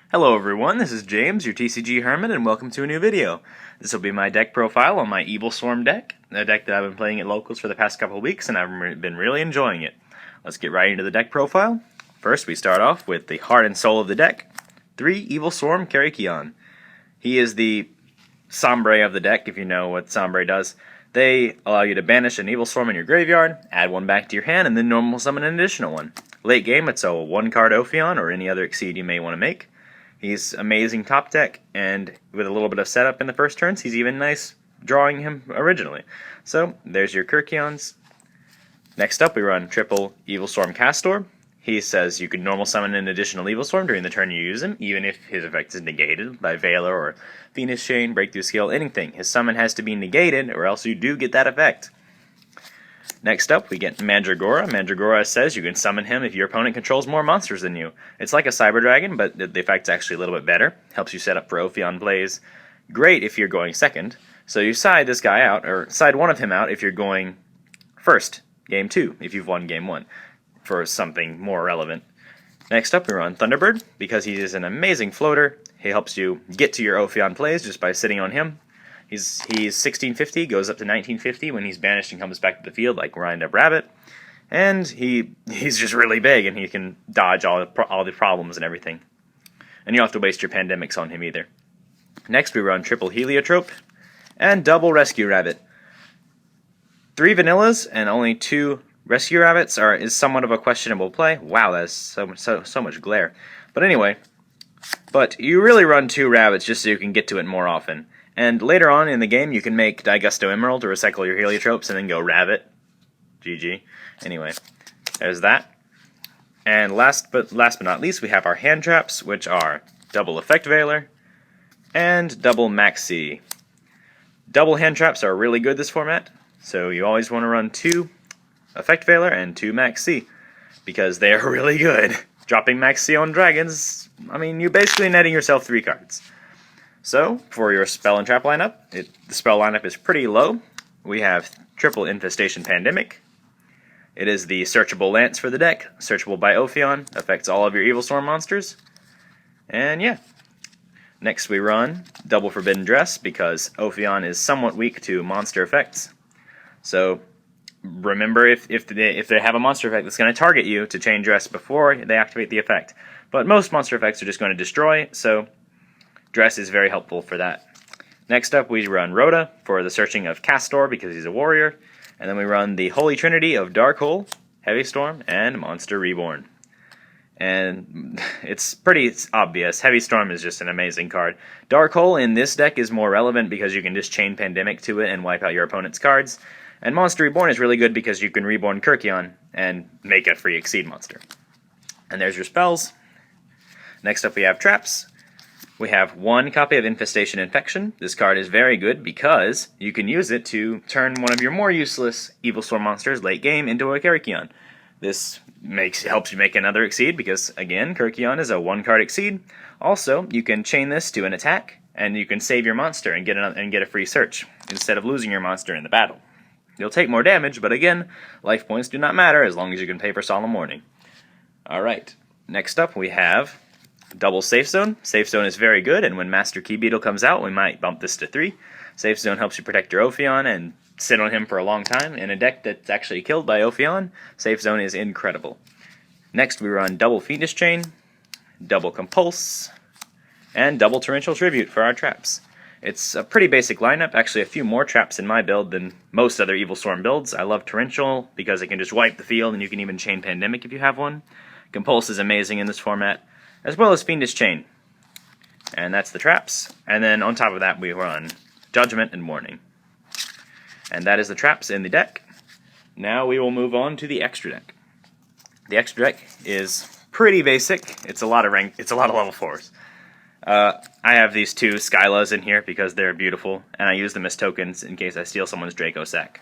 Hello everyone, this is James, your TCGHermit, and welcome to a new video. This will be my deck profile on my Evilswarm deck, a deck that I've been playing at locals for the past couple of weeks, and I've been really enjoying it. Let's get right into the deck profile. First, we start off with the heart and soul of the deck, 3 Evilswarm Karikion. He is the Sombre of the deck, if you know what Sombre does. They allow you to banish an Evilswarm in your graveyard, add one back to your hand, and then normal summon an additional one. Late game, it's a 1-card Ophion or any other Exceed you may want to make. He's amazing top deck, and with a little bit of setup in the first turns, he's even nice drawing him originally. So, there's your Karikions. Next up, we run triple Evilswarm Castor. He says you can normal summon an additional Evilswarm during the turn you use him, even if his effect is negated by Veiler or Venus Chain, Breakthrough Skill, anything. His summon has to be negated, or else you do get that effect. Next up, we get Mandragora. Mandragora says you can summon him if your opponent controls more monsters than you. It's like a Cyber Dragon, but the effect's actually a little bit better. Helps you set up for Ophion plays. Great if you're going second. So you side this guy out, or side one of him out if you're going first, game 2, if you've won game 1, for something more relevant. Next up, we run Thunderbird, because he is an amazing floater. He helps you get to your Ophion plays just by sitting on him. He's 1650, goes up to 1950 when he's banished and comes back to the field like Wind Up Rabbit. And he's just really big, and he can dodge all the problems and everything. And you don't have to waste your pandemics on him either. Next we run triple Heliotrope and double Rescue Rabbit. 3 vanillas and only 2 Rescue Rabbits is somewhat of a questionable play. Wow, that's so much glare. But anyway, you really run 2 rabbits just so you can get to it more often. And later on in the game, you can make Digusto Emerald to recycle your Heliotropes and then go Rabbit. GG. Anyway, there's that. And last but not least, we have our hand traps, which are double Effect Veiler and double Maxi. Double hand traps are really good this format, so you always want to run 2 Effect Veiler and 2 Maxi, because they are really good. Dropping Maxi on dragons, I mean, you're basically netting yourself 3 cards. So, for your spell and trap lineup, the spell lineup is pretty low. We have triple Infestation Pandemic. It is the searchable Lance for the deck, searchable by Ophion, affects all of your Evilswarm monsters. And yeah. Next we run double Forbidden Dress, because Ophion is somewhat weak to monster effects. So, remember if they have a monster effect that's going to target you, to chain Dress before they activate the effect. But most monster effects are just going to destroy, so Dress is very helpful for that. Next up, we run Rhoda for the searching of Castor, because he's a warrior. And then we run the Holy Trinity of Dark Hole, Heavy Storm, and Monster Reborn. And it's pretty obvious. Heavy Storm is just an amazing card. Dark Hole in this deck is more relevant because you can just chain Pandemic to it and wipe out your opponent's cards. And Monster Reborn is really good because you can reborn Karikion and make a free Exceed monster. And there's your spells. Next up we have traps. We have 1 copy of Infestation Infection. This card is very good because you can use it to turn one of your more useless Evilswarm monsters late game into a Karikion. This helps you make another Exceed because, again, Karikion is a 1-card Exceed. Also, you can chain this to an attack, and you can save your monster and get a free search instead of losing your monster in the battle. You'll take more damage, but again, life points do not matter as long as you can pay for Solemn Warning. Alright, next up we have double Safe Zone. Safe Zone is very good, and when Master Key Beetle comes out, we might bump this to 3. Safe Zone helps you protect your Ophion and sit on him for a long time. In a deck that's actually killed by Ophion, Safe Zone is incredible. Next, we run double Fiendish Chain, double Compulse, and double Torrential Tribute for our traps. It's a pretty basic lineup, actually a few more traps in my build than most other Evilswarm builds. I love Torrential because it can just wipe the field, and you can even chain Pandemic if you have one. Compulse is amazing in this format, as well as Fiendish Chain. And that's the traps. And then on top of that we run Judgment and Warning. And that is the traps in the deck. Now we will move on to the extra deck. The extra deck is pretty basic. It's a lot of level 4s. I have these 2 Skylas in here because they're beautiful, and I use them as tokens in case I steal someone's Draco sack.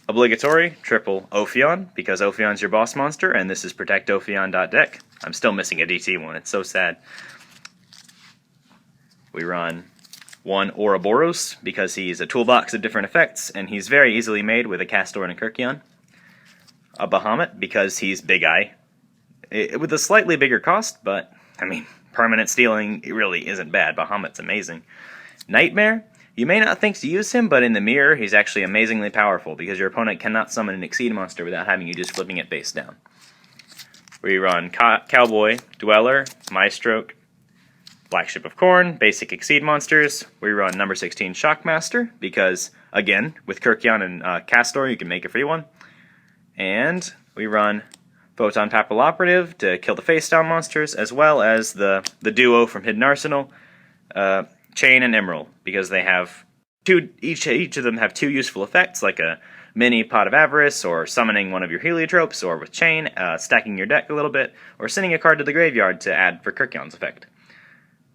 Obligatory, triple Ophion, because Ophion's your boss monster, and this is Protect Ophion.deck. I'm still missing a DT one, it's so sad. We run 1 Ouroboros, because he's a toolbox of different effects, and he's very easily made with a Castor and a Karikion. A Bahamut, because he's Big Eye. with a slightly bigger cost, but, I mean, permanent stealing it really isn't bad. Bahamut's amazing. Nightmare, you may not think to use him, but in the mirror, he's actually amazingly powerful, because your opponent cannot summon an Exceed monster without having you just flipping it face down. We run Cowboy, Dweller, Maestro, Black Ship of Corn, basic Exceed monsters. We run number 16 Shockmaster, because, again, with Kirkion and Castor, you can make a free one. And we run Photon Papilloperative to kill the face-down monsters, as well as the duo from Hidden Arsenal, Chain and Emerald, because they have each of them have 2 useful effects, like a mini Pot of Avarice, or summoning one of your heliotropes, or with Chain, stacking your deck a little bit, or sending a card to the graveyard to add for Kirkion's effect.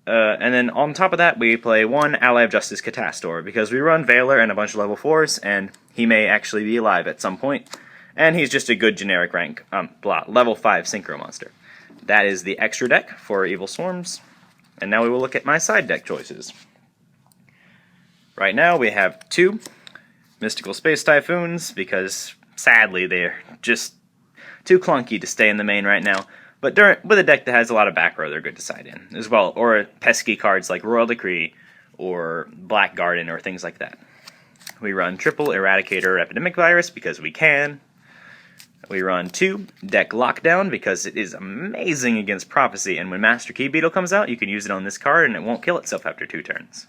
And then on top of that, we play 1 Ally of Justice Catastor, because we run Veiler and a bunch of level 4s, and he may actually be alive at some point. And he's just a good generic rank, level 5 Synchro monster. That is the extra deck for Evilswarms. And now we will look at my side deck choices. Right now we have 2 Mystical Space Typhoons, because sadly they're just too clunky to stay in the main right now. But with a deck that has a lot of back row, they're good to side in as well. Or pesky cards like Royal Decree or Black Garden or things like that. We run triple Eradicator Epidemic Virus because we can. We run 2 Deck Lockdown because it is amazing against Prophecy, and when Master Key Beetle comes out, you can use it on this card and it won't kill itself after 2 turns.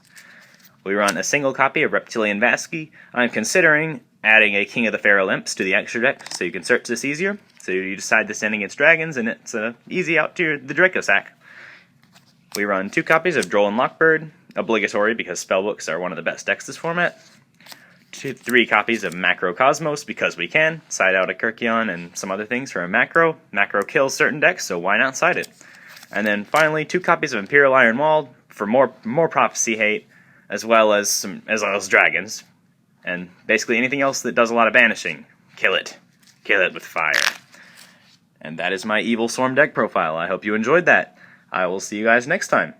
We run a single copy of Reptilian Vasky. I'm considering adding a King of the Pharaoh Imps to the extra deck so you can search this easier. So you decide to send against dragons, and it's easy out to the Draco Sack. We run 2 copies of Droll and Lockbird, obligatory because spellbooks are one of the best decks this format. 3 copies of Macro Cosmos because we can. Side out a Kirkion and some other things for a Macro. Macro kills certain decks, so why not side it? And then finally 2 copies of Imperial Iron Wall for more Prophecy hate, as well as dragons. And basically anything else that does a lot of banishing, kill it. Kill it with fire. And that is my Evilswarm deck profile. I hope you enjoyed that. I will see you guys next time.